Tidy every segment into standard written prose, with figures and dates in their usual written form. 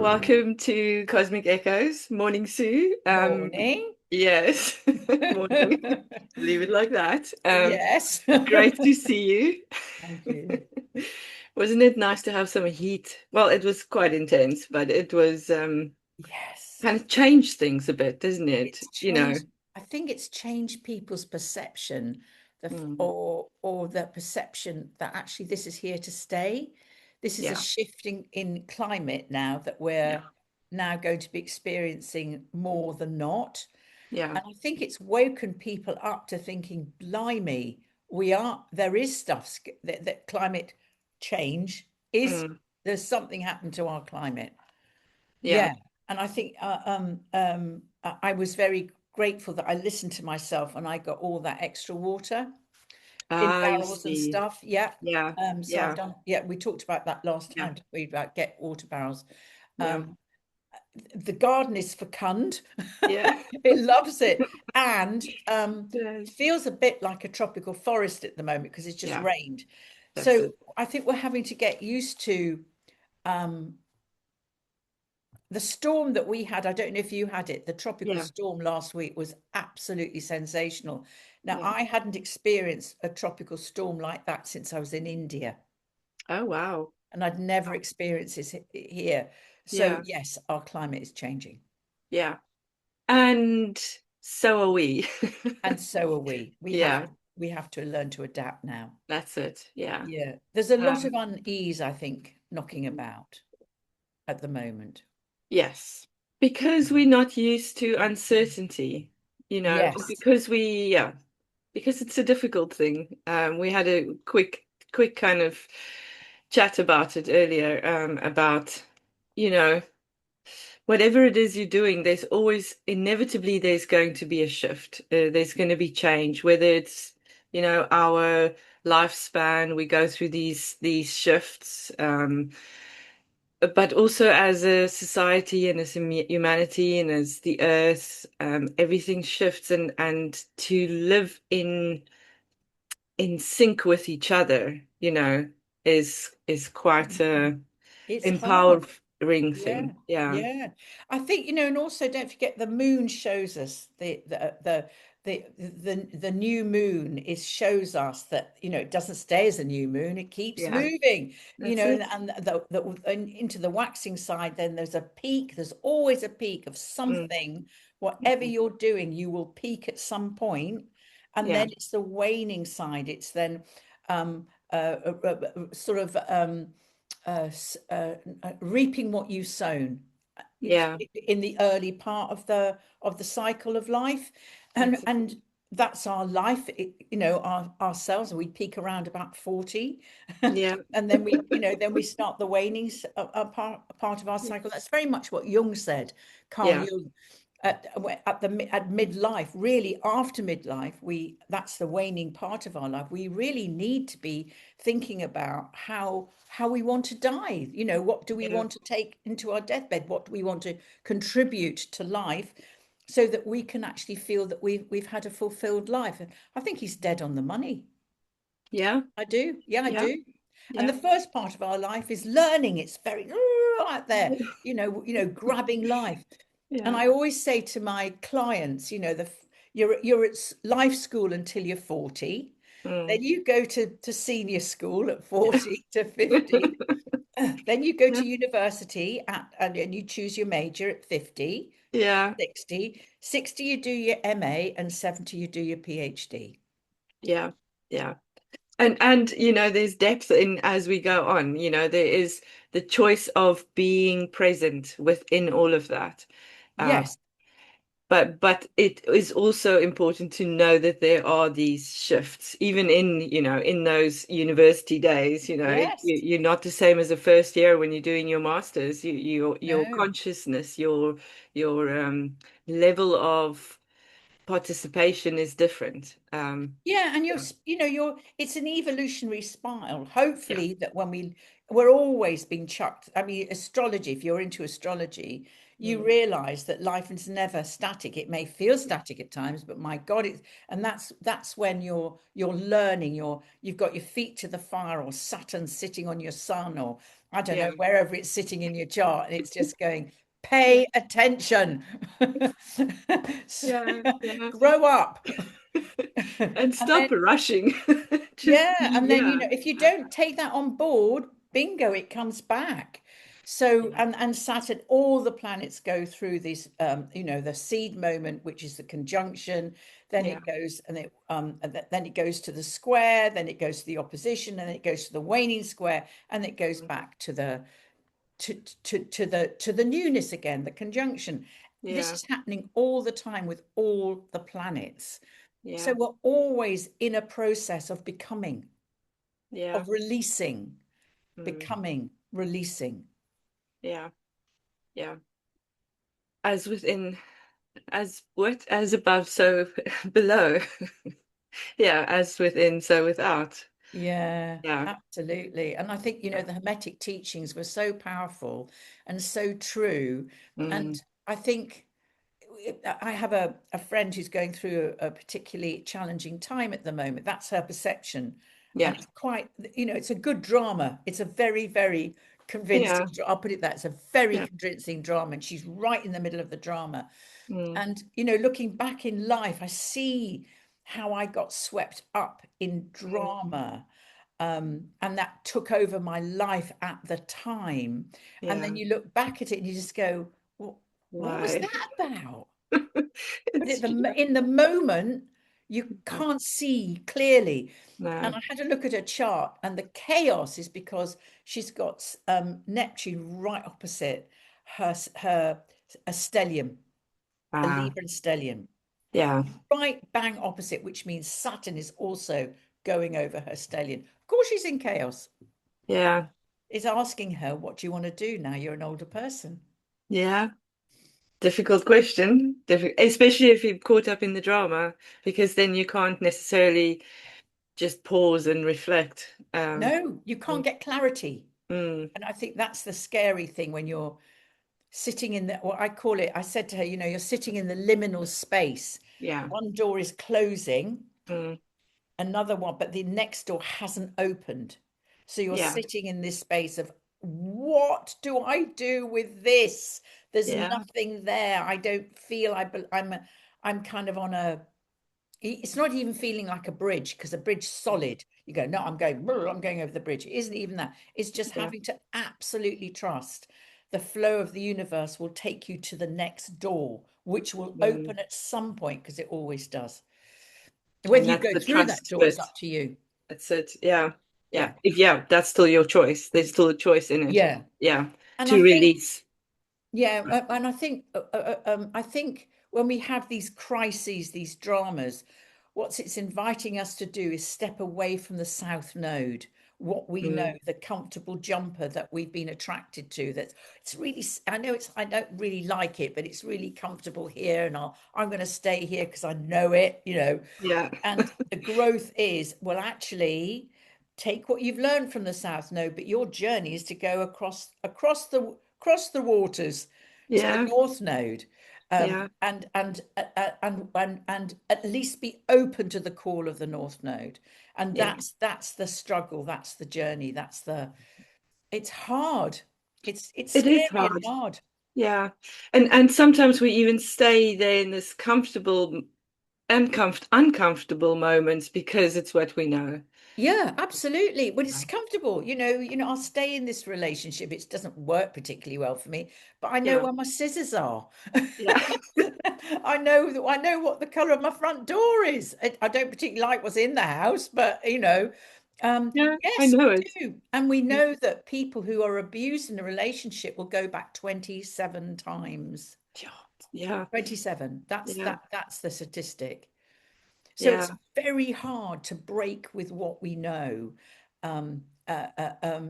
Welcome to Cosmic Echoes. Morning, Sue. Morning. Yes, morning. Leave it like that. Yes. Great to see Thank you. you. Wasn't it nice to have some heat? Well, it was quite intense, but it was Yes. kind of changed things a bit, doesn't it? It's You know. changed. I think it's changed people's perception, Mm, or the perception that actually this is here to stay. This is a yeah, shifting in climate now that we're yeah, now going to be experiencing more than not. yeah. And I think it's woken people up to thinking, blimey, there is that climate change is, Mm, there's something happened to our climate. yeah. Yeah. And I think I was very grateful that I listened to myself and I got all that extra water in I barrels and see. stuff. Yeah. Yeah, So I've yeah, done, yeah, we talked about that last yeah, time, didn't we, about get water barrels. yeah, Um, the garden is fecund. yeah. It loves it. And Yes. it feels a bit like a tropical forest at the moment because it's just Yeah, rained. that's So it. I think we're having to get used to um, the storm that we had. I don't know if you had it. The tropical Yeah, storm last week was absolutely sensational. Now, yeah. I hadn't experienced a tropical storm like that since I was in India, Oh, wow. and I'd never experienced this here. So, Yeah, yes, our climate is changing. yeah. And so are we. And so are we. Yeah, We have to learn to adapt now. that's it. Yeah. Yeah. There's a lot of Um, unease, I think, knocking about at the moment. yes. Because we're not used to uncertainty, Yes. because because it's a difficult thing. We had a quick kind of chat about it earlier, about, you know, whatever it is you're doing, there's always inevitably there's going to be a shift. There's going to be change, whether it's, our lifespan, we go through these shifts, but also as a society and as a humanity and as the earth, everything shifts, and to live in sync with each other, is quite a It's hard. empowering Yeah, thing. Yeah. yeah. I think, and also don't forget the moon shows us the new moon is shows us that, it doesn't stay as a new moon, it keeps Yeah. moving, That's it. and and into the waxing side, then there's a peak, there's always a peak of Mm. something, whatever you're doing, you will peak at some point, and Yeah. then it's the waning side, it's then sort of reaping what you've sown Yeah. in the early part of the cycle of life, and That's it. and that's our life. Ourselves, we peak around about 40, Yeah. and then we start the waning part of our cycle. That's very much what Jung said, Carl Yeah. Jung, at midlife. Really, after midlife, we that's the waning part of our life. We really need to be thinking about how we want to die. What do we Yeah. want to take into our deathbed? What do we want to contribute to life, so that we can actually feel that we've had a fulfilled life. And I think he's dead on the money. Yeah. I do. Yeah, I Yeah. do. And the Yeah. first part of our life is learning. It's very out there, grabbing life. And Yeah. I always say to my clients, you're at life school until you're 40. Mm. Then you go to senior school at 40 to 50. Then you go Yeah. to university and you choose your major at 50, Yeah. 60. 60 you do your MA, and 70 you do your PhD. Yeah. Yeah. And there's depth in as we go on. There is the choice of being present within all of that. Um, Yes, but it is also important to know that there are these shifts, even in those university days. yes. You're not the same as a first year when you're doing your masters. Your No. consciousness, your level of participation is different. Yeah, and Yeah, it's an evolutionary spiral. yeah, Hopefully that when we're always being chucked. I mean, astrology, if you're into astrology, you mm, realize that life is never static. It may feel static at times, but my God, and that's when you're learning, you've got your feet to the fire, or Saturn sitting on your sun, or I don't Yeah. know, wherever it's sitting in your chart, and it's just going, Yeah. pay attention. Yeah. Yeah. Grow up. And And stop then, rushing. Just yeah, be, and then, yeah. if you don't take that on board, bingo, it comes back. So, Yeah. and Saturn, all the planets go through this, the seed moment, which is the conjunction. Then Yeah. it goes, then it goes to the square. Then it goes to the opposition, and then it goes to the waning square, and it goes back to the to the newness again, the conjunction. This Yeah. is happening all the time with all the planets. So Yeah. we're always in a process of becoming, Yeah. of releasing, Mm. becoming, releasing. Yeah. Yeah. As within, as what, as above, so below. Yeah. As within, so without. Yeah, Yeah. absolutely. And I think, Yeah. the Hermetic teachings were so powerful and so true. And Mm. I think I have a friend who's going through a particularly challenging time at the moment. That's her perception. And Yeah. it's quite, it's a good drama. It's a very, very convincing, Yeah. I'll put it that, it's a very Yeah. convincing drama. And she's right in the middle of the drama. Mm. And, looking back in life, I see how I got swept up in Mm. drama. And that took over my life at the time. And then Yeah. you look back at it and you just go, well, what was Why? that about? But It's true. in the moment, you Yeah. can't see clearly. And No. I had a look at her chart, and the chaos is because she's got Neptune right opposite her a stellium, a Ah. Libra stellium, Yeah. right bang opposite, which means Saturn is also going over her stellium. Of course, she's in chaos. Yeah. It's asking her, what do you want to do now? You're an older person. Yeah. Difficult question. Especially if you're caught up in the drama, because then you can't necessarily just pause and reflect. No, you can't Mm. get clarity. Mm. And I think that's the scary thing when you're sitting in the, what I call it, I said to her, you're sitting in the liminal space. Yeah. One door is closing, Mm. another one, but the next door hasn't opened. So you're Yeah. sitting in this space of, what do I do with this? There's Yeah. nothing there. I don't feel I'm kind of on a, it's not even feeling like a bridge, because a bridge solid. You go, no, I'm going over the bridge. It isn't even that. It's just Yeah. having to absolutely trust the flow of the universe will take you to the next door, which will Mm. open at some point, because it always does. Whether And you that's go the through that trust door is bit. up to you. That's it. Yeah. Yeah. Yeah. That's still your choice. There's still a choice in it. Yeah. Yeah. And I To think, release. yeah, and I think when we have these crises, these dramas, what it's inviting us to do is step away from the South Node, what we know, Mm. the comfortable jumper that we've been attracted to. That it's really, I know I don't really like it, but it's really comfortable here, and I'm going to stay here because I know it. Yeah. And the growth is, well, actually, take what you've learned from the South Node, but your journey is to go across the waters to the Yeah. North Node, Yeah. and at least be open to the call of the North Node. And Yeah. that's the struggle, that's the journey, it's hard. It's It is scary and hard. hard. Yeah. And sometimes we even stay there in this comfortable and uncomfortable moments because it's what we know. Yeah, absolutely. But it's Yeah. comfortable. I'll stay in this relationship. It doesn't work particularly well for me, but I know Yeah. where my scissors are. Yeah. I know what the color of my front door is. I don't particularly like what's in the house, but Yeah. I yes, know we it. do. And we Yeah. know that people who are abused in a relationship will go back 27 times. Yeah. 27. Yeah. That's the statistic. So it's Yeah. very hard to break with what we know.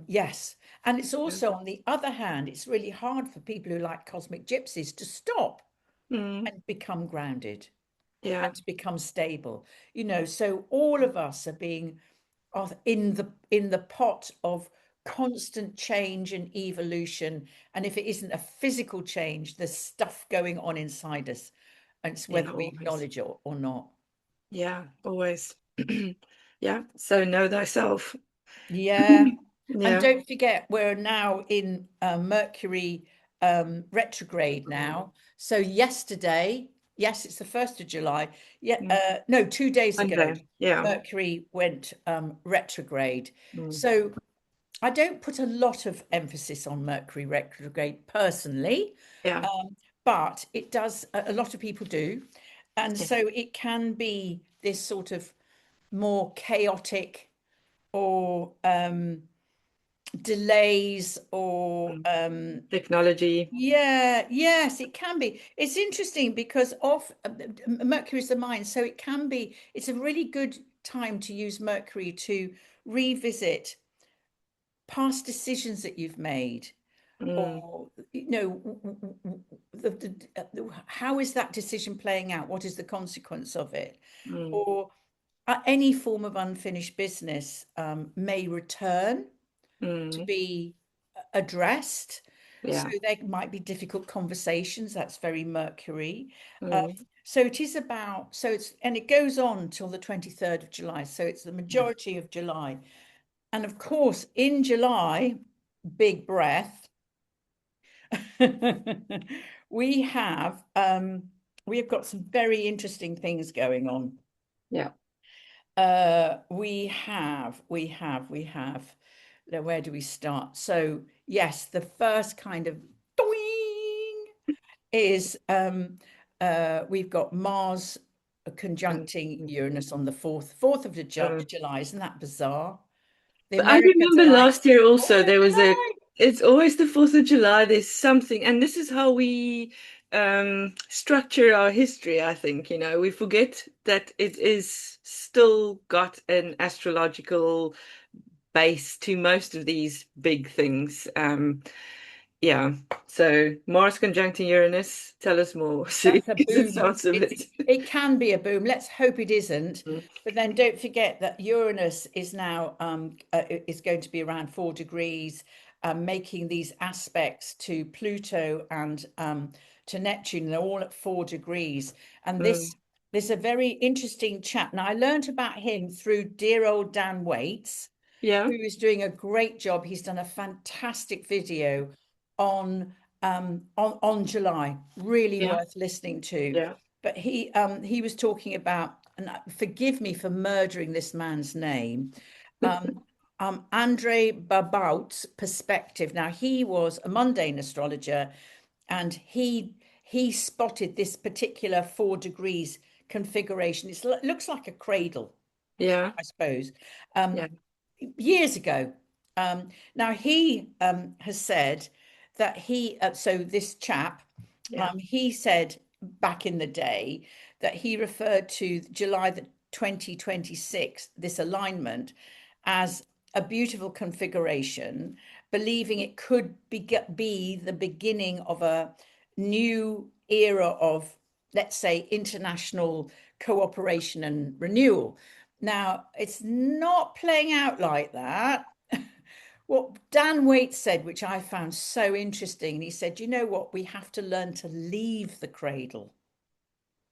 Yes. And it's Yeah. also, on the other hand, it's really hard for people who like cosmic gypsies to stop Mm. and become grounded Yeah. and to become stable. So all of us are being in the pot of constant change and evolution. And if it isn't a physical change, there's stuff going on inside us. And it's Yeah. whether we Always. acknowledge it or not. Yeah. Always. Yeah. So know thyself. Yeah. And Yeah. don't forget, we're now in Mercury retrograde now. So yesterday, yes, it's the 1st of July. Yeah, Mm. no, 2 days ago, Monday. Yeah. Mercury went retrograde. Mm. So I don't put a lot of emphasis on Mercury retrograde personally, Yeah. but it does, a lot of people do. And Yeah. so it can be this sort of more chaotic or delays or Mm. Technology. yeah, yes, it can be. It's interesting because of Mercury is the mind, so it can be, it's a really good time to use Mercury to revisit past decisions that you've made, Mm. or how is that decision playing out? What is the consequence of it? Mm. Or any form of unfinished business may return to Mm. be addressed. So Yeah. there might be difficult conversations. That's very Mercury. Um, Mm. so it is about, so it's, and it goes on till the 23rd of July. So it's the Yeah. majority of July. And of course, in July, big breath, we have we have got some very interesting things going on. Yeah. We have. Now, where do we start? So, yes, the first kind of doing is we've got Mars Mm. conjuncting Mm. Uranus on the 4th of Mm. July. Isn't that bizarre? The But I Americans are remember like, last year also oh there was a, no. it's always the 4th of July, there's something, and this is how we structure our history, I think, we forget that it is still got an astrological base to most of these big things. Yeah. So Mars conjuncting Uranus, tell us more, Sue, That's a because it boom. sounds a It's bit. it can be a boom. Let's hope it isn't. Mm. But then don't forget that Uranus is now is going to be around 4 degrees, making these aspects to Pluto and to Neptune. They're all at 4 degrees. And Mm. this is a very interesting chap. Now I learned about him through dear old Dan Waits, Yeah. who is doing a great job. He's done a fantastic video on on July, really Yeah. worth listening to. Yeah. But he was talking about, and forgive me for murdering this man's name, um, Andre Babaut's perspective. Now he was a mundane astrologer, and he spotted this particular 4 degrees configuration. It looks like a cradle, Yeah. I suppose. Um, Yeah. Years ago. Now he has said that so this chap, Yeah. he said back in the day that he referred to July the 2026, this alignment, as a beautiful configuration, believing it could be the beginning of a new era of, let's say, international cooperation and renewal. Now, it's not playing out like that. What Dan Waite said, which I found so interesting, he said, you know what? We have to learn to leave the cradle.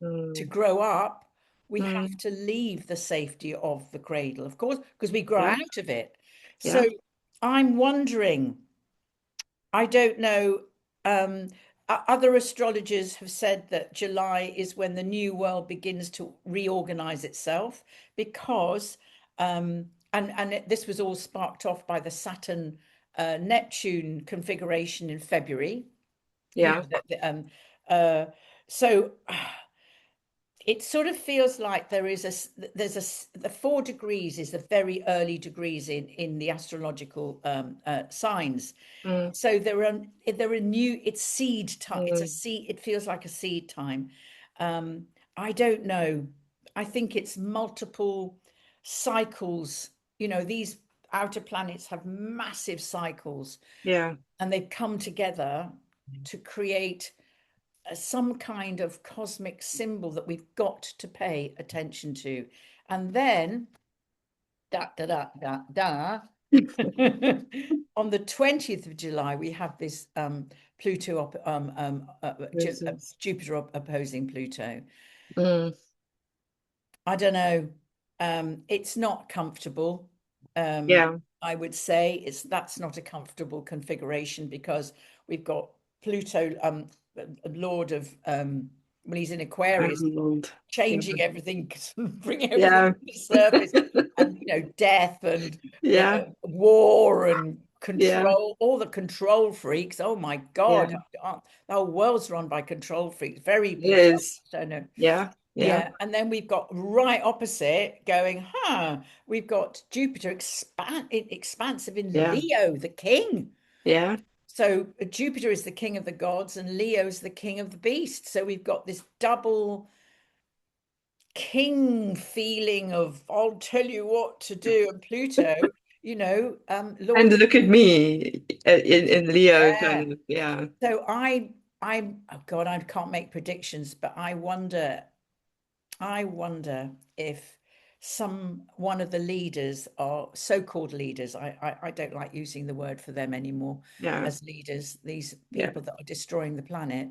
To Mm. grow up, we have Mm. to leave the safety of the cradle, of course, because we grow Yeah. out of it. So Yeah. I'm wondering, I don't know. Um, Other astrologers have said that July is when the new world begins to reorganize itself because, this was all sparked off by the Saturn Neptune configuration in February. You Yeah. know that uh, so it sort of feels like the 4 degrees is the very early degrees in the astrological signs. Mm. So there are new, it's seed time. It's a Mm. seed, it feels like a seed time. Um, I don't know. I think it's multiple cycles. These outer planets have massive cycles, Yeah. and they've come together to create some kind of cosmic symbol that we've got to pay attention to. And then da da da da da. On the 20th of July, we have this Pluto, Versus. Jupiter opposing Pluto. Mm. I don't know. It's not comfortable. Um, Yeah. I would say that's not a comfortable configuration because we've got Pluto, Lord of, well, he's in Aquarius, Old. Yeah. changing everything, bringing everything Yeah. to the surface, and death and Yeah. war and Yeah. control, all the control freaks. Oh my God, Yeah. the whole world's run by control freaks. Very It bizarre. is. So no. Yeah. Yeah. Yeah, and then we've got right opposite going, we've got Jupiter expansive in Yeah. Leo, the king. Yeah. So Jupiter is the king of the gods and Leo's the king of the beast. So we've got this double king feeling of I'll tell you what to do. And Pluto, And Lord, look at me in Leo, yeah. kind of. Yeah. So oh God, I can't make predictions, but I wonder if one of the leaders are so-called leaders. I don't like using the word for them anymore Yeah. as leaders, these Yeah. people that are destroying the planet.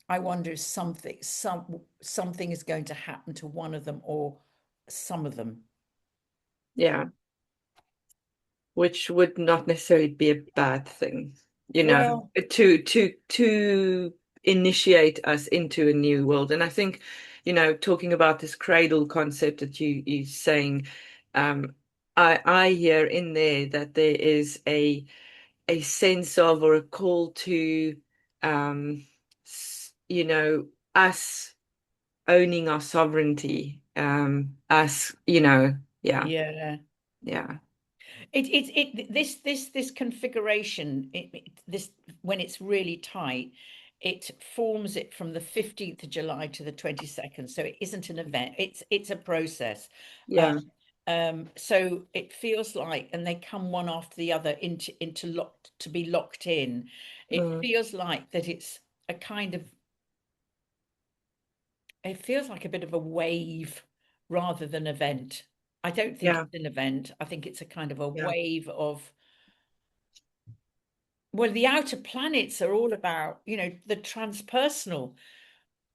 I wonder if something is going to happen to one of them or some of them. Yeah. Which would not necessarily be a bad thing, Well, to initiate us into a new world. And I think, talking about this cradle concept that you saying, um, I hear in there that there is a sense of or a call to, us owning our sovereignty, us, yeah, yeah. yeah, This configuration, this when it's really tight, it forms it from the 15th of July to the 22nd. So it isn't an event, it's a process. yeah, So it feels like, and they come one after the other into locked to be locked in. It mm, feels like that it's a kind of, it feels like a bit of a wave rather than event. I don't think yeah, it's an event. I think it's a kind of a yeah, wave of, well, the outer planets are all about, the transpersonal.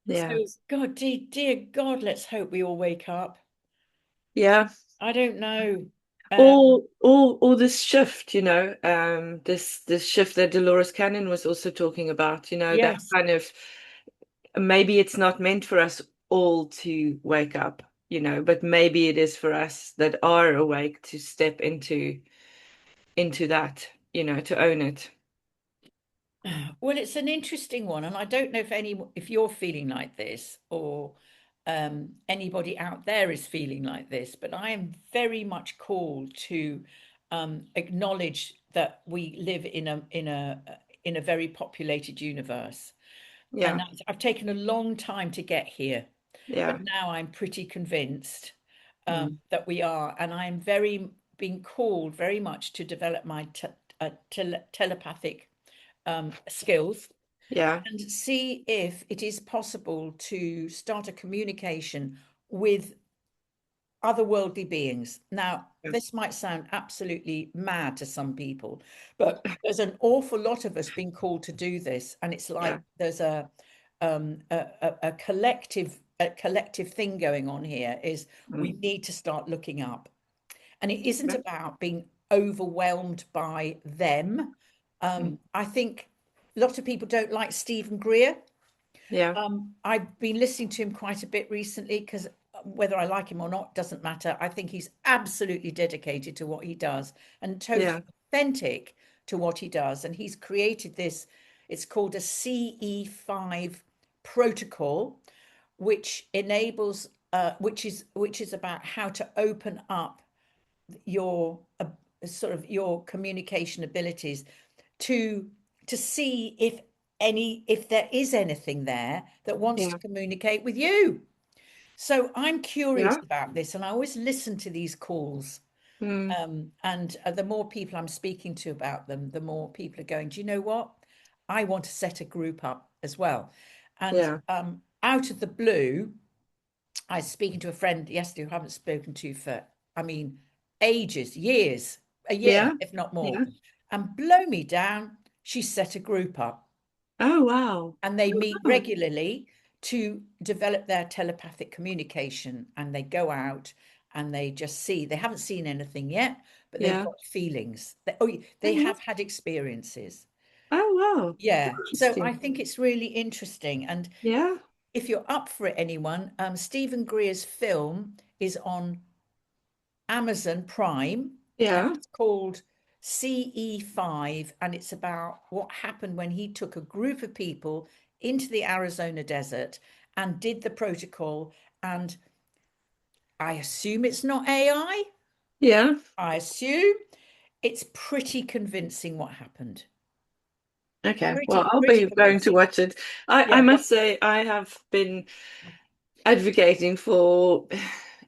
yeah. So, God, dear God, let's hope we all wake up. Yeah, I don't know. all this shift, this shift that Dolores Cannon was also talking about, that Yes. kind of maybe it's not meant for us all to wake up, but maybe it is for us that are awake to step into that, to own it. Well, it's an interesting one, and I don't know if you're feeling like this or anybody out there is feeling like this, but I am very much called to acknowledge that we live in a very populated universe, and Yeah, I've taken a long time to get here, but yeah, now I'm pretty convinced mm, that we are, and I'm very being called very much to develop my telepathic skills yeah, and see if it is possible to start a communication with otherworldly beings. Now, yeah, this might sound absolutely mad to some people, but there's an awful lot of us being called to do this, and it's yeah, like there's a collective thing going on here. Is we mm, need to start looking up, and it isn't yeah, about being overwhelmed by them. mm, I think a lot of people don't like Stephen Greer. yeah, I've been listening to him quite a bit recently because whether I like him or not doesn't matter. I think he's absolutely dedicated to what he does and yeah, totally authentic to what he does. And he's created this, it's called a CE5 protocol, which enables, which is about how to open up your sort of your communication abilities to see if there is anything there that wants to yeah, communicate with you. So I'm curious yeah, about this, and I always listen to these calls. mm, And the more people I'm speaking to about them, the more people are going, do you know what? I want to set a group up as well. And yeah, out of the blue, I was speaking to a friend yesterday who I haven't spoken to for, I mean, ages, years, a year, yeah, if not more. yeah. And blow me down, she set a group up Oh, wow. and they meet Oh, regularly to develop their telepathic communication. And they go out and they just see, they haven't seen anything yet, but they've Yeah. got feelings. They Oh, yeah. have had experiences. Oh, wow. Yeah. So I Interesting. think it's really interesting. And Yeah. if you're up for it, anyone, Stephen Greer's film is on Amazon Prime, and Yeah. it's called CE5, and it's about what happened when he took a group of people into the Arizona desert and did the protocol. And I assume it's not AI. Yeah. I assume it's pretty convincing what happened. Okay. Well, Pretty, I'll pretty be going to convincing. watch it. I Yeah. must say, I have been advocating for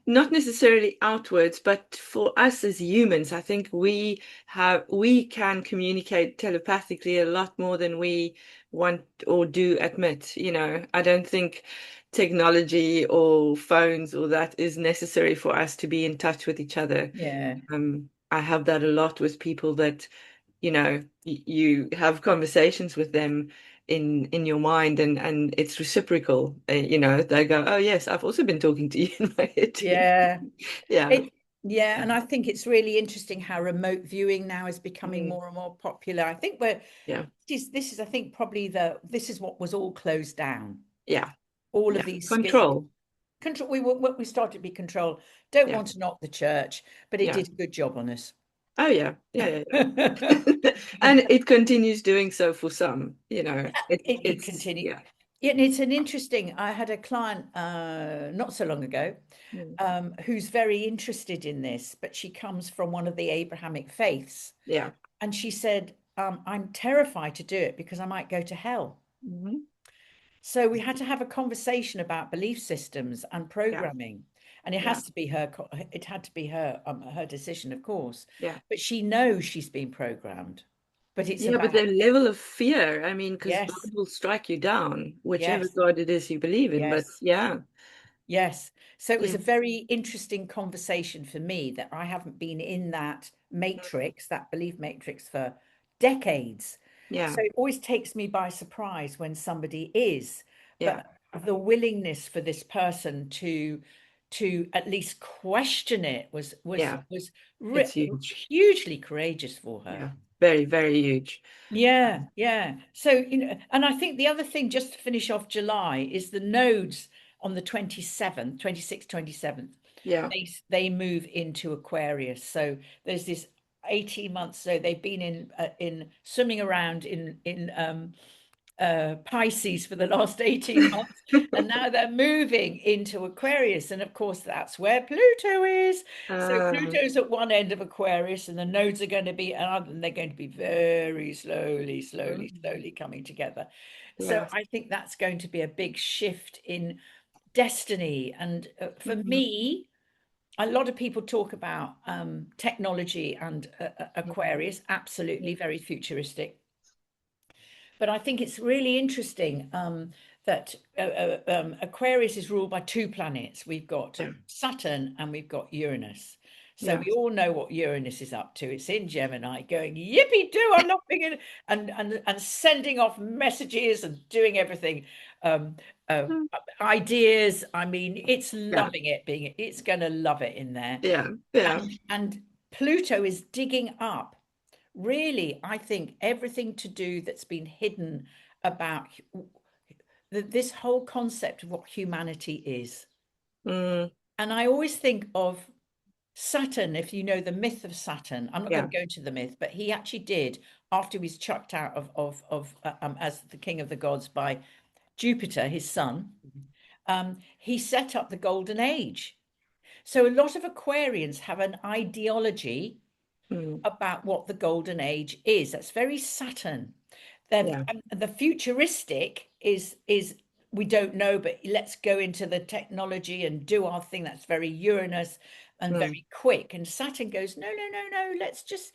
not necessarily outwards, but for us as humans. I think we can communicate telepathically a lot more than we want or do admit. I don't think technology or phones or that is necessary for us to be in touch with each other. Yeah. I have that a lot with people that, you have conversations with them in your mind, and it's reciprocal. They go, "Oh yes, I've also been talking to you in my head." Yeah. Yeah. It, yeah, and I think it's really interesting how remote viewing now is becoming Mm, more and more popular. I think we're yeah. this is I think probably this is what was all closed down. Yeah. All of Yeah. these skills. Control. Control. We started to be controlled. Don't Yeah. want to knock the church, but it Yeah. did a good job on us. Oh yeah. Yeah, yeah, yeah. And it continues doing so for some. It It's continued. yeah. Yeah, and it's an interesting. I had a client not so long ago Mm, who's very interested in this, but she comes from one of the Abrahamic faiths, yeah. and she said, "I'm terrified to do it because I might go to hell." Hmm. So we had to have a conversation about belief systems and Yeah. programming, and it Yeah. has to be her. It had to be her decision, of course. Yeah. But she knows she's been programmed. But it's Yeah, but about the level of fear, I mean, because yes, God will strike you down, whichever yes, God it is you believe in. But yes. yeah, Yes. So it was yeah, a very interesting conversation for me that I haven't been in that matrix, that belief matrix for decades. yeah, So it always takes me by surprise when somebody is, yeah, but the willingness for this person to at least question it yeah. was It's huge. hugely courageous for her. Yeah, very, very huge. Yeah, yeah. So, and I think the other thing, just to finish off July, is the nodes on the 27th, 26th, 27th. Yeah. They move into Aquarius. So there's this 18 months. So they've been in swimming around in Pisces for the last 18 months, and now they're moving into Aquarius. And of course, that's where Pluto is. So Um, Pluto's at one end of Aquarius, and the nodes are going to be another, and they're going to be very slowly, slowly, mm, slowly coming together. So yeah. I think that's going to be a big shift in destiny. And for Mhm, me, a lot of people talk about technology and mhm, Aquarius, mhm. absolutely very futuristic. But I think it's really interesting that Aquarius is ruled by two planets. We've got Yeah, Saturn and we've got Uranus. So yeah. we all know what Uranus is up to. It's in Gemini, going yippee do, I'm not being in, and sending off messages and doing everything. Um, uh, Mm, Ideas. I mean, it's yeah, loving it being. It's going to love it in there. yeah, yeah. And Pluto is digging up really, I think everything to do that's been hidden about this whole concept of what humanity is. Mm, And I always think of Saturn, if you know the myth of Saturn. I'm not going yeah. to go into the myth, but he actually did, after he was chucked out of as the king of the gods by Jupiter, his son. He set up the golden age. So a lot of Aquarians have an ideology Mm, about what the golden age is. That's very Saturn. yeah. The futuristic is we don't know, but let's go into the technology and do our thing. That's very Uranus and Mm, very quick. And Saturn goes, no, no, no, no. Let's just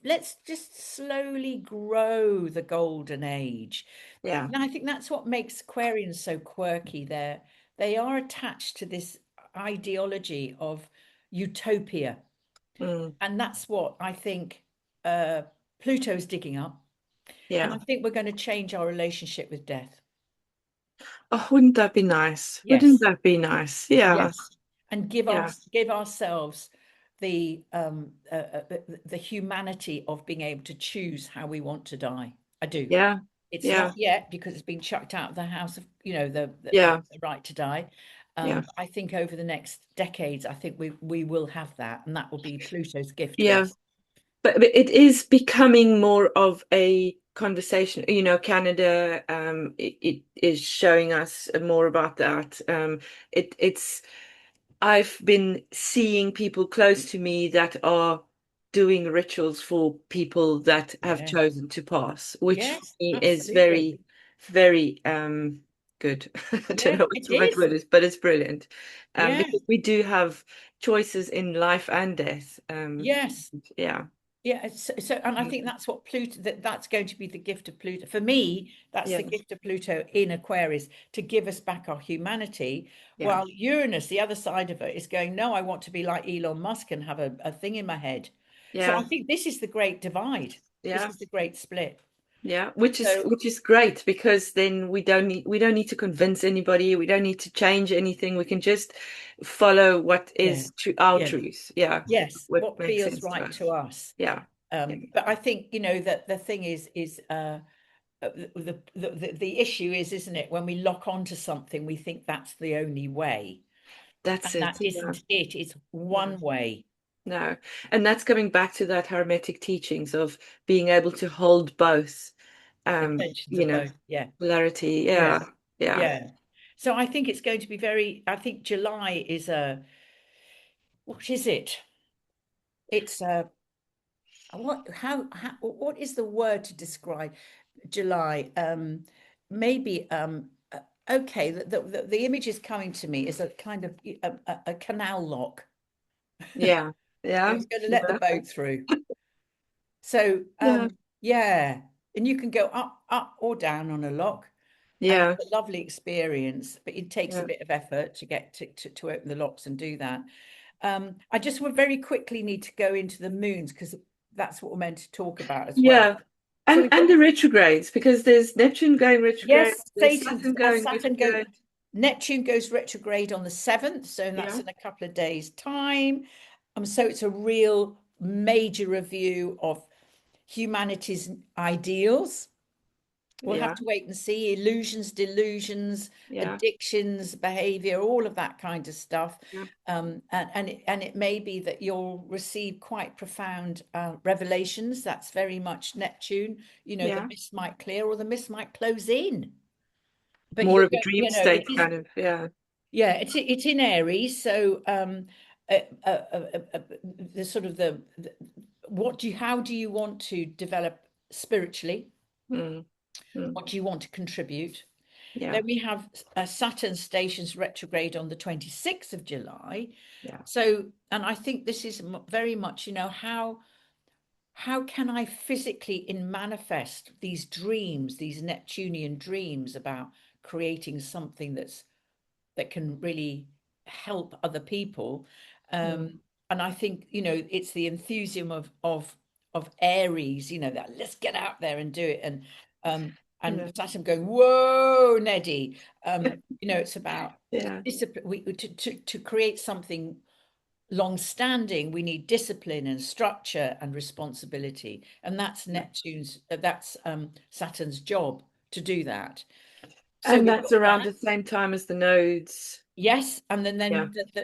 let's just slowly grow the golden age. yeah. And I think that's what makes Aquarians so quirky. They are attached to this ideology of utopia, Mm, and that's what I think uh, Pluto's digging up. And I yeah. think we're going to change our relationship with death. Oh, wouldn't that be nice? Wouldn't Yes, that be nice? Yeah. yes. and Yeah. give ourselves the humanity of being able to choose how we want to die. I do. Yeah. It's not Yeah. yet because it's been chucked out of the house of, Yeah. the right to die. Yeah. I think over the next decades, I think we will have that, and that will be Pluto's gift to Yeah. us. But it is becoming more of a conversation. Canada, it is showing us more about that. It's I've been seeing people close to me that are doing rituals for people that have Yes, chosen to pass, which for yes, me is absolutely. very, very good. I don't Yeah, know what it the right is. word is, but it's brilliant. Yeah, Because we do have choices in life and death. yes. Yeah. Yeah, and I think that's what Pluto, that's going to be the gift of Pluto. For me, that's Yeah. the gift of Pluto in Aquarius, to give us back our humanity, Yeah. while Uranus, the other side of it, is going, no, I want to be like Elon Musk and have a thing in my head. So I Yeah. think this is the great divide. This Yeah. is the great split. Yeah, which is So which is great because then we don't need to convince anybody. We don't need to change anything. We can just follow what yeah, is true, our yeah, truth. Yeah, yes, what what makes feels sense to right us. to us. Yeah, yeah, But I think, that the thing is the issue is, isn't it, when we lock onto something, we think that's the only way, that's and it. that Yeah, isn't it. It's no, one way. no, and that's coming back to that Hermetic teachings of being able to hold both. The Um, tensions you of know, both. Yeah, polarity. yeah, Yeah, yeah, yeah. So I think it's going to be very. I think July is a. What is it? It's a. What? How? What is the word to describe July? Maybe. Okay. The image is coming to me is a kind of a canal lock. yeah, yeah, It's going to let the yeah, boat through. So, yeah, yeah, and you can go up or down on a lock, and yeah, it's a lovely experience, but it takes a yeah. bit of effort to get to open the locks and do that. I just would very quickly need to go into the moons because that's what we're meant to talk about as well. Yeah. So And we've and got, the retrogrades, because there's Neptune going retrograde, yes, there's Saturn going Saturn goes, retrograde. Neptune goes retrograde on the 7th, so that's Yeah. in a couple of days' time. So it's a real major review of humanity's ideals. We'll have Yeah. to wait and see. Illusions, delusions, Yeah. addictions, behavior, all of that kind of stuff. Yeah. And it may be that you'll receive quite profound revelations. That's very much Neptune. The Yeah. mist might clear or the mist might close in. But More you're of a going, dream it state is, kind of. Yeah. yeah, it's in Aries. So uh, uh, the sort of how do you want to develop spiritually? Mm. Mm. What do you want to contribute? Yeah. Then we have Saturn stations retrograde on the 26th of July. Yeah. So, and I think this is very much, how can I physically manifest these dreams, these Neptunian dreams about creating something that can really help other people. Mm. And I think, it's the enthusiasm of Aries, that let's get out there and do it. And Yeah. Saturn going, whoa, Neddy. It's about Yeah. discipline. To create something long-standing, we need discipline and structure and responsibility. And that's Saturn's job to do that. So And we've that's got around that. the same time as the nodes. Yes, and then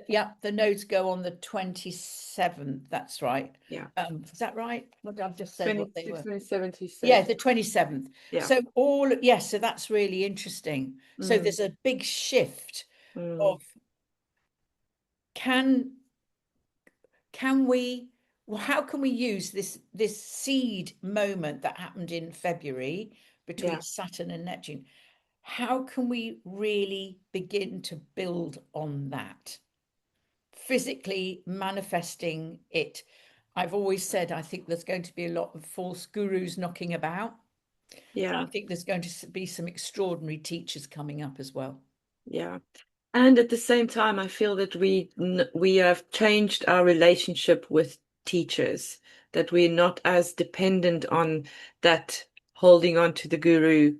Yeah. the nodes go on the 27th. That's right. Yeah. Is that right? What I've just said what they 26, were. 27, you Yeah, said. the 27th. Yeah. So yes, so that's really interesting. So Mm. there's a big shift Mm. of can can we well, how can we use this seed moment that happened in February between Yeah. Saturn and Neptune? How can we really begin to build on that? Physically manifesting it. I've always said I think there's going to be a lot of false gurus knocking about. Yeah. I think there's going to be some extraordinary teachers coming up as well. Yeah. And at the same time, I feel that we have changed our relationship with teachers, that we're not as dependent on that holding on to the guru.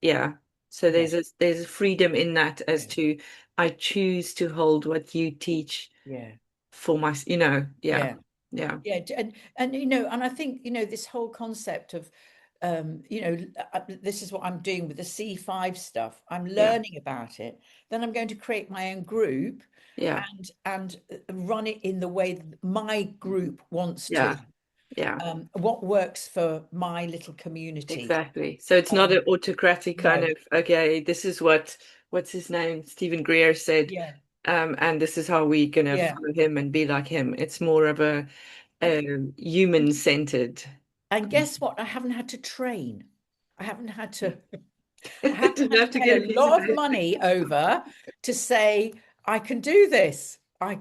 Yeah. So Yeah. there's a freedom in that as Yeah. to I choose to hold what you teach Yeah. for my, yeah, Yeah. yeah, Yeah, and and I think this whole concept of this is what I'm doing with the C5 stuff. I'm yeah, learning about it. Then I'm going to create my own group yeah, and run it in the way that my group wants to. yeah, yeah. What works for my little community. Exactly. So it's not an autocratic kind No. of, okay, this is what's his name? Stephen Greer said, Yeah. and this is how we're gonna Yeah. follow him and be like him. It's more of a, human-centered. And guess what? I haven't had to train. I haven't had to I haven't Didn't had to have to pay get a a piece of lot of paper. money over to say I can do this. I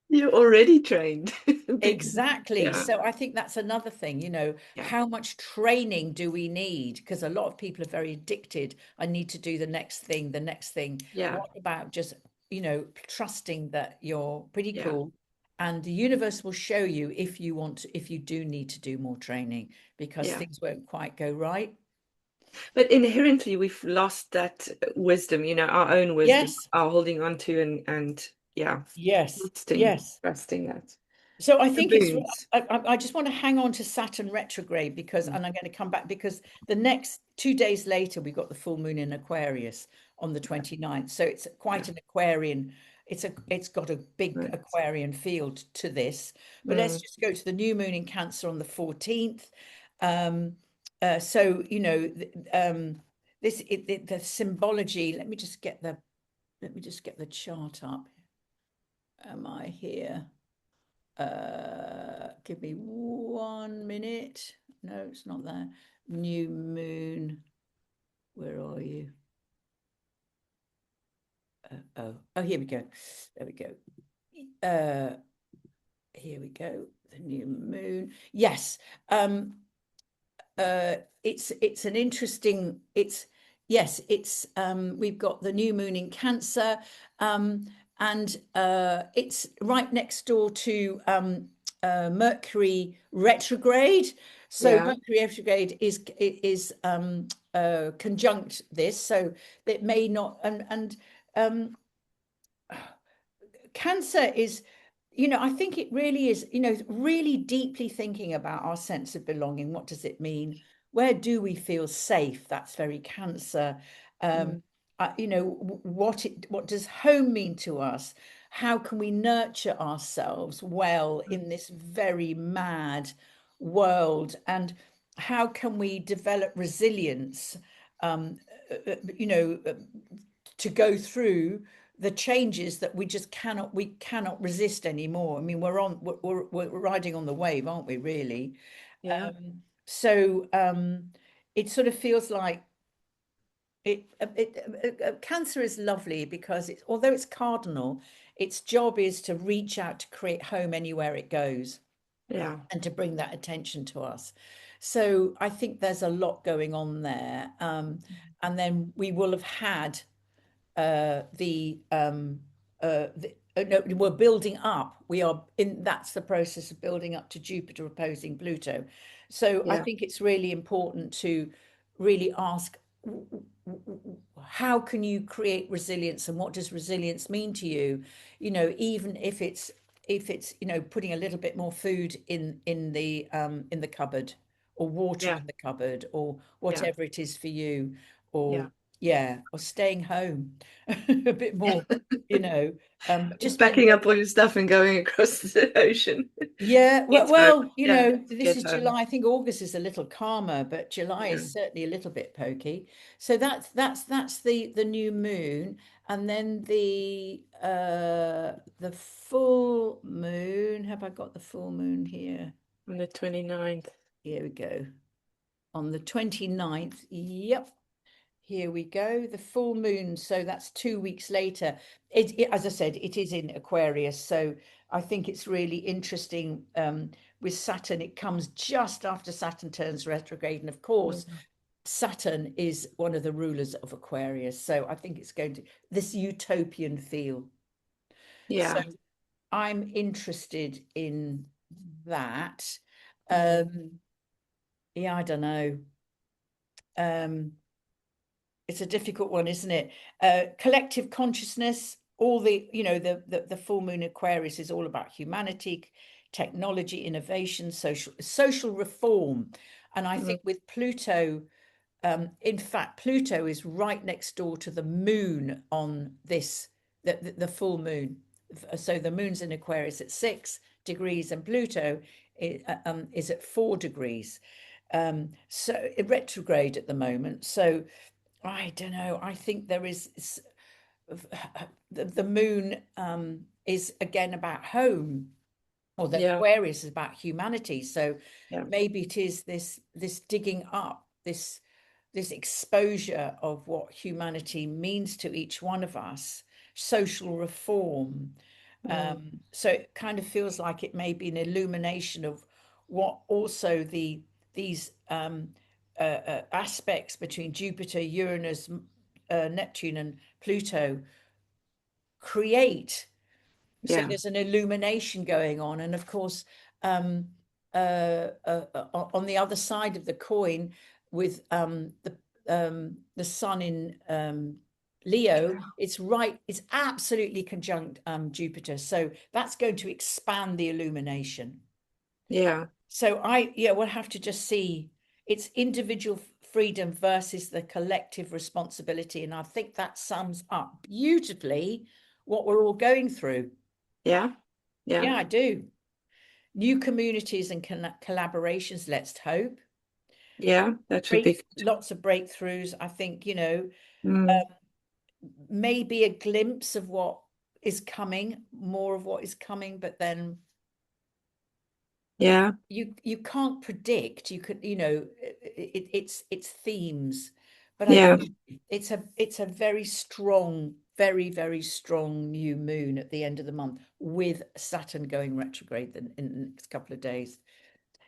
You're already trained. Because, Exactly. yeah, So I think that's another thing, yeah, how much training do we need? Because a lot of people are very addicted. I need to do the next thing, the next thing. yeah, What about just, trusting that you're pretty yeah, cool and the universe will show you if you if you do need to do more training because yeah. things won't quite go right. But inherently, we've lost that wisdom, our own wisdom, Yes, our holding on to and yeah, yes, trusting, yes. trusting that. So I The think moons. I just want to hang on to Saturn retrograde because, Mm. and I'm going to come back because the next 2 days later, we got the full moon in Aquarius on the 29th. So it's Yeah, quite an Aquarian, it's got a big right. Aquarian field to this. But let's Mm. just go to the new moon in Cancer on the 14th. Um, so, the symbology, let me just get the chart up. Am I here? Give me 1 minute. No, it's not there. New moon. Where are you? Oh, here we go. There we go. Uh, Here we go. The new moon. Yes. It's an interesting. It's Yes. It's We've got the new moon in Cancer, um, and it's right next door to Mercury retrograde. So Yeah, Mercury retrograde is conjunct this, so it may not um, Cancer is, I think it really is, really deeply thinking about our sense of belonging. What does it mean? Where do we feel safe? That's very Cancer. Um, mm. what does home mean to us? How can we nurture ourselves well in this very mad world? And how can we develop resilience? Um, you know, to go through the changes that we cannot resist anymore. I mean, we're riding on the wave, aren't we, really? Yeah, So it sort of feels like Cancer is lovely because although it's cardinal, its job is to reach out to create home anywhere it goes yeah, and to bring that attention to us. So I think there's a lot going on there. And then we will have had no, we're building up. We are in That's the process of building up to Jupiter opposing Pluto. So I yeah, think it's really important to really ask, how can you create resilience and what does resilience mean to you? Even if it's putting a little bit more food in the cupboard, or water yeah, in the cupboard, or yeah. whatever it is for you, Yeah. or yeah, or staying home a bit more, you know, Or just spend packing the up all your stuff and going across the ocean. Yeah, well, Get home. well, Yeah, this get is home. July. I think August is a little calmer, but July Yeah. is certainly a little bit pokey. So that's the new moon, and then the full moon. Have I got the full moon here? On the 29th. Here we go. On the 29th. Yep. Here we go, the full moon. So that's 2 weeks later. As I said, it is in Aquarius. So I think it's really interesting with Saturn. It comes just after Saturn turns retrograde. And of course, Mm. Saturn is one of the rulers of Aquarius. So I think it's going to this utopian feel. So Yeah. I'm interested in that. Mm. Um, yeah, I don't know. Um, it's a difficult one, isn't it? Collective consciousness, all the, the full moon Aquarius is all about humanity, technology, innovation, social reform. And I Mm, think with Pluto, in fact, Pluto is right next door to the moon on this, the full moon. So the moon's in Aquarius at 6 degrees, and Pluto is at 4 degrees. So retrograde at the moment. So I don't know. I think there is the moon is again about home, or the yeah, Aquarius is about humanity. So yeah, maybe it is this digging up, this exposure of what humanity means to each one of us, social reform. mm, So it kind of feels like it may be an illumination of what also these aspects between Jupiter, Uranus, Neptune, and Pluto create. So yeah, there's an illumination going on, and of course, on the other side of the coin, with the sun in Leo, it's absolutely conjunct Jupiter, so that's going to expand the illumination. yeah, So we'll have to just see. It's individual freedom versus the collective responsibility, and I think that sums up beautifully what we're all going through. yeah, yeah, Yeah, I do. New communities and collaborations, let's hope. yeah. That would be good. Lots of breakthroughs. I think, Mm, maybe a glimpse of what is coming, more of what is coming, but then yeah, you can't predict. You could, it's themes, but I yeah, think it's a very strong, very, very strong new moon at the end of the month, with Saturn going retrograde in the next couple of days.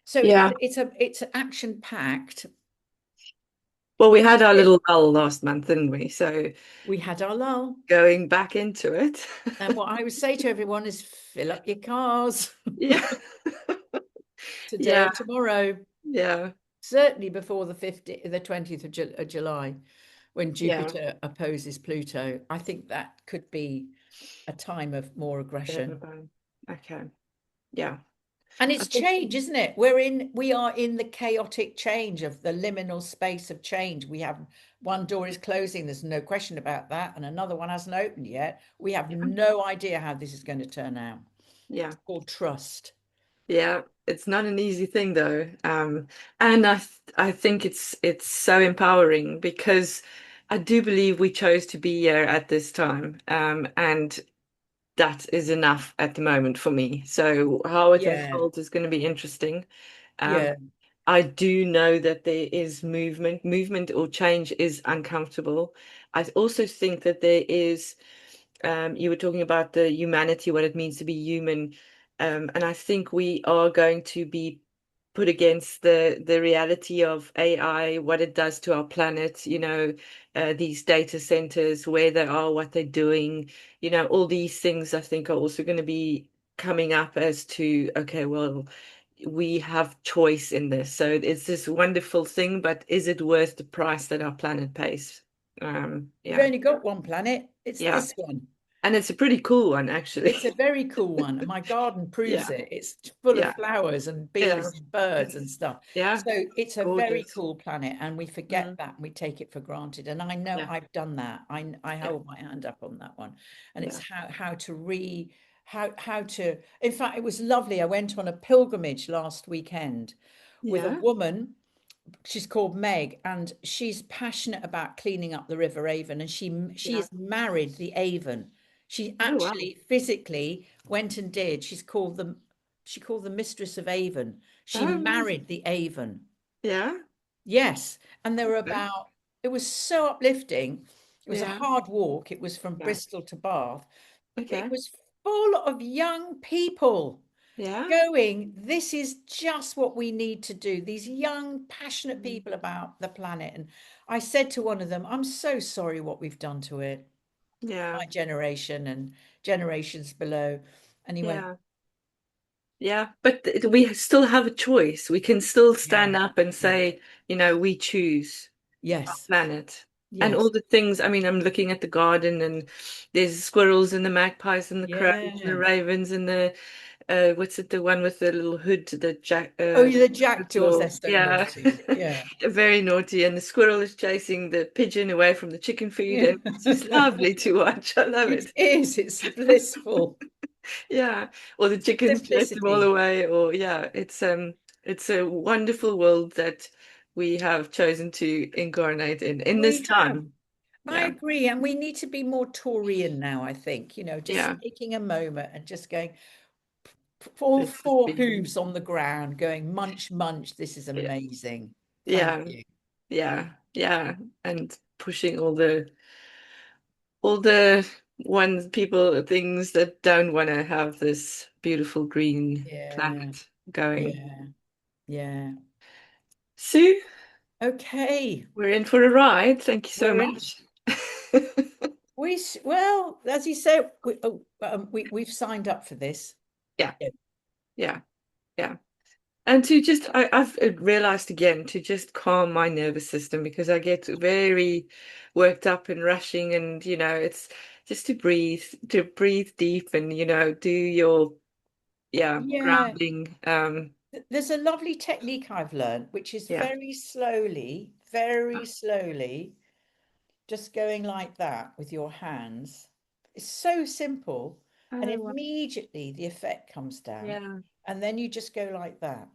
So yeah. it's action packed. Well, we had our little lull last month, didn't we? So We had our lull, going back into it. and what I would say to everyone is fill up your cars Yeah, today yeah, or tomorrow. yeah, Certainly before the 20th of July, when yeah. Jupiter opposes Pluto. I think that could be a time of more Bit of a aggression. bone. Okay. Yeah. And I it's think, change, isn't it? We are in the chaotic change of the liminal space of change. We have one door is closing, there's no question about that, and another one hasn't opened yet. We have yeah, no idea how this is going to turn out. yeah, It's called trust. yeah. It's not an easy thing though. And I think it's so empowering because I do believe we chose to be here at this time. And that is enough at the moment for me. So how it Yeah, unfolds is going to be interesting. Um, yeah, I do know that there is movement. Movement or change is uncomfortable. I also think that there is, you were talking about the humanity, what it means to be human. And I think we are going to be put against the reality of AI, what it does to our planet, these data centers, where they are, what they're doing, all these things I think are also going to be coming up as to, okay, well, we have choice in this. So it's this wonderful thing, but is it worth the price that our planet pays? we've Yeah, only got one planet. It's yeah. this one. And it's a pretty cool one, actually. It's a very cool one. My garden proves Yeah, it. It's full of yeah, flowers and yeah. bees and birds and It's, stuff. yeah, So it's a very gorgeous. cool planet, and we forget Mm, that and we take it for granted. And I know yeah, I've done that. I yeah, hold my hand up on that one. And it's yeah, how to. In fact, it was lovely. I went on a pilgrimage last weekend with a yeah. woman. She's called Meg, and she's passionate about cleaning up the River Avon, and she Yeah. is married the Avon. She Oh, wow. actually physically went and did. She called the Mistress of Avon. She Oh, married amazing. the Avon. Yeah. Yes, and there were Okay. about. It was so uplifting. It was a Yeah. hard walk. It was from Yeah. Bristol to Bath. It Okay. was full of young people Yeah. going, this is just what we need to do. These young, passionate Mm, people about the planet. And I said to one of them, I'm so sorry what we've done to it, yeah. my generation and generations below. And he went, Yeah. Yeah. But we still have a choice. We can still yeah, stand up and yeah, say, we choose our yes. planet. And all Yes. the things, I mean, I'm looking at the garden and there's squirrels and the magpies and the crows and the Yeah. ravens and the what's it, the one with the little hood, the Oh, the jackdaws, they're jackdaw. so Yeah. naughty. Yeah. Very naughty. And the squirrel is chasing the pigeon away from the chicken food, Yeah. and it's just lovely to watch. I love It it. is. It's blissful. Yeah. Or the chickens chase them all Simplicity. away, or yeah, it's a wonderful world that we have chosen to incarnate in this We have. time. I Yeah. agree. And we need to be more Taurian now, I think, just Yeah. taking a moment and just going, all Let's just four be. hooves on the ground, going, munch, munch. This is Yeah. amazing. Thank Yeah. you. Yeah. Yeah. And pushing all the ones, people, things that don't want to have this beautiful green Yeah. planet going. Yeah. Yeah. Sue, Okay. we're in for a ride. Thank you so We're in. much. Well, as you say, we've signed up for this. Yeah. Yeah. Yeah. Yeah. And to just, I've realized again to just calm my nervous system because I get very worked up and rushing, and it's just to breathe deep, and do your, yeah, Yeah. grounding. There's a lovely technique I've learned, which is Yeah. very slowly, just going like that with your hands. It's so simple, and Oh, wow. immediately the effect comes down. Yeah. And then you just go like that.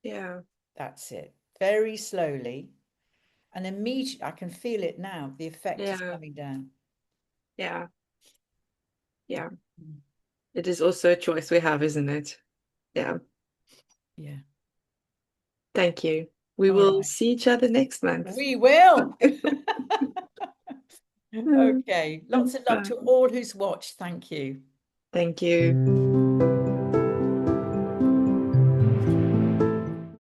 Yeah. That's it. Very slowly. And immediately, I can feel it now. The effect is Yeah. coming down. Yeah. Yeah. Mm. It is also a choice we have, isn't it? Yeah. Yeah. Thank you. We All will right. see each other next month. We will. Mm. Okay. Lots of love Bye. to all who's watched. Thank you. Thank you.